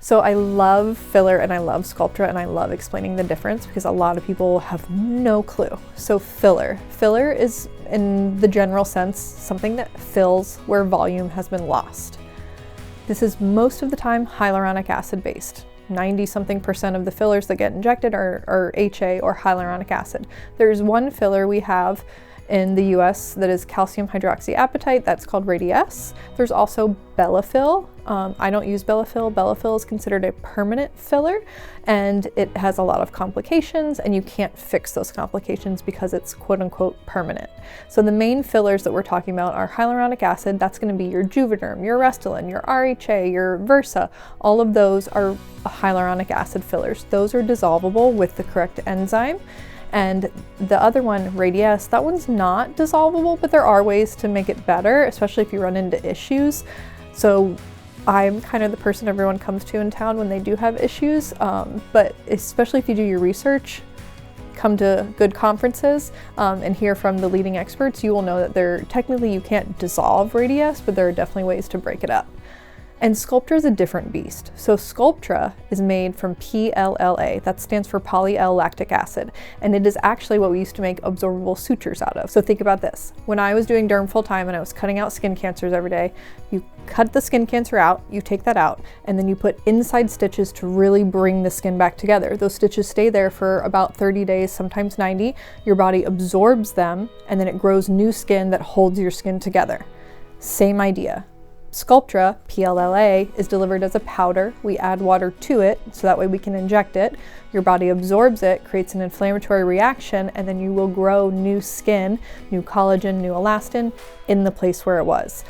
So I love filler and I love Sculptra, and I love explaining the difference because a lot of people have no clue. So filler is, in the general sense, something that fills where volume has been lost. This is most of the time hyaluronic acid based. 90-something% of the fillers that get injected are HA or hyaluronic acid. There's one filler we have in the US that is calcium hydroxyapatite, that's called Radiesse. There's also Belafil. I don't use Belafil. Belafil is considered a permanent filler, and it has a lot of complications, and you can't fix those complications because it's quote unquote permanent. So the main fillers that we're talking about are hyaluronic acid. That's going to be your Juvederm, your Restylane, your RHA, your Versa. All of those are hyaluronic acid fillers. Those are dissolvable with the correct enzyme. And the other one, Radiesse, that one's not dissolvable, but there are ways to make it better, especially if you run into issues. So I'm kind of the person everyone comes to in town when they do have issues, but especially if you do your research, come to good conferences and hear from the leading experts, you will know that technically you can't dissolve Radiesse, but there are definitely ways to break it up. And Sculptra is a different beast. So Sculptra is made from PLLA, that stands for poly-L-lactic acid, and it is actually what we used to make absorbable sutures out of. So think about this. When I was doing derm full time and I was cutting out skin cancers every day, you cut the skin cancer out, you take that out, and then you put inside stitches to really bring the skin back together. Those stitches stay there for about 30 days, sometimes 90. Your body absorbs them, and then it grows new skin that holds your skin together. Same idea. Sculptra, PLLA, is delivered as a powder. We add water to it so that way we can inject it. Your body absorbs it, creates an inflammatory reaction, and then you will grow new skin, new collagen, new elastin in the place where it was.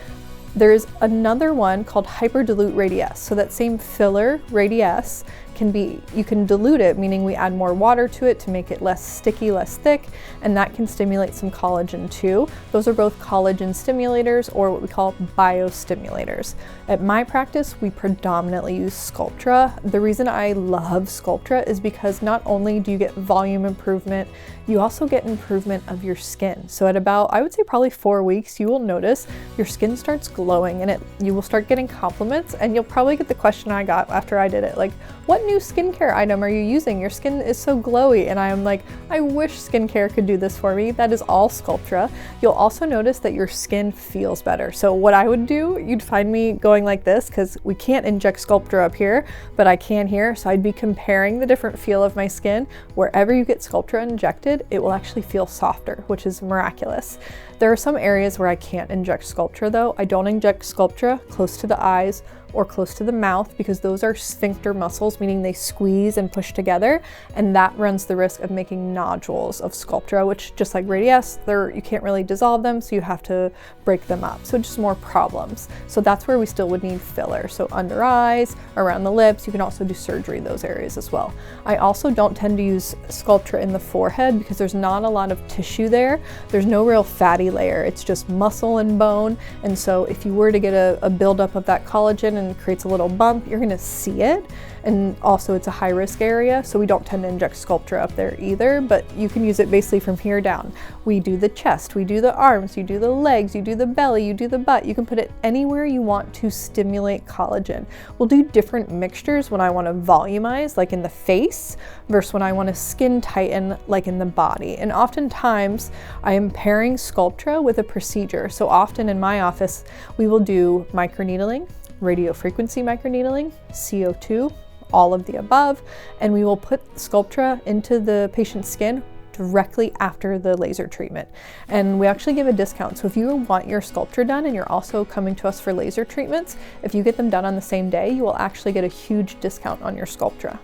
There's another one called hyperdilute Radiesse. So that same filler, Radiesse, you can dilute it, meaning we add more water to it to make it less sticky, less thick, and that can stimulate some collagen too. Those are both collagen stimulators, or what we call biostimulators. At my practice, we predominantly use Sculptra. The reason I love Sculptra is because not only do you get volume improvement, you also get improvement of your skin. So at about, I would say probably 4 weeks, you will notice your skin starts glowing, and you will start getting compliments, and you'll probably get the question I got after I did it, like, what new skincare item are you using? Your skin is so glowy. And I am like, I wish skincare could do this for me. That is all Sculptra. You'll also notice that your skin feels better. So what I would do, you'd find me going like this, because we can't inject Sculptra up here, but I can here. So I'd be comparing the different feel of my skin. Wherever you get Sculptra injected, it will actually feel softer, which is miraculous. There are some areas where I can't inject Sculptra though. I don't inject Sculptra close to the eyes or close to the mouth because those are sphincter muscles, meaning they squeeze and push together, and that runs the risk of making nodules of Sculptra, which, just like Radiesse, you can't really dissolve them, so you have to break them up. So just more problems. So that's where we still would need filler. So under eyes, around the lips, you can also do surgery in those areas as well. I also don't tend to use Sculptra in the forehead because there's not a lot of tissue there. There's no real fatty layer. It's just muscle and bone. And so if you were to get a buildup of that collagen and creates a little bump, you're gonna see it. And also it's a high risk area, so we don't tend to inject Sculptra up there either, but you can use it basically from here down. We do the chest, we do the arms, you do the legs, you do the belly, you do the butt. You can put it anywhere you want to stimulate collagen. We'll do different mixtures when I want to volumize, like in the face, versus when I want to skin tighten, like in the body. And oftentimes I am pairing Sculptra with a procedure. So often in my office, we will do microneedling, radiofrequency microneedling, CO2, all of the above, and we will put Sculptra into the patient's skin directly after the laser treatment. And we actually give a discount. So if you want your Sculptra done and you're also coming to us for laser treatments, if you get them done on the same day, you will actually get a huge discount on your Sculptra.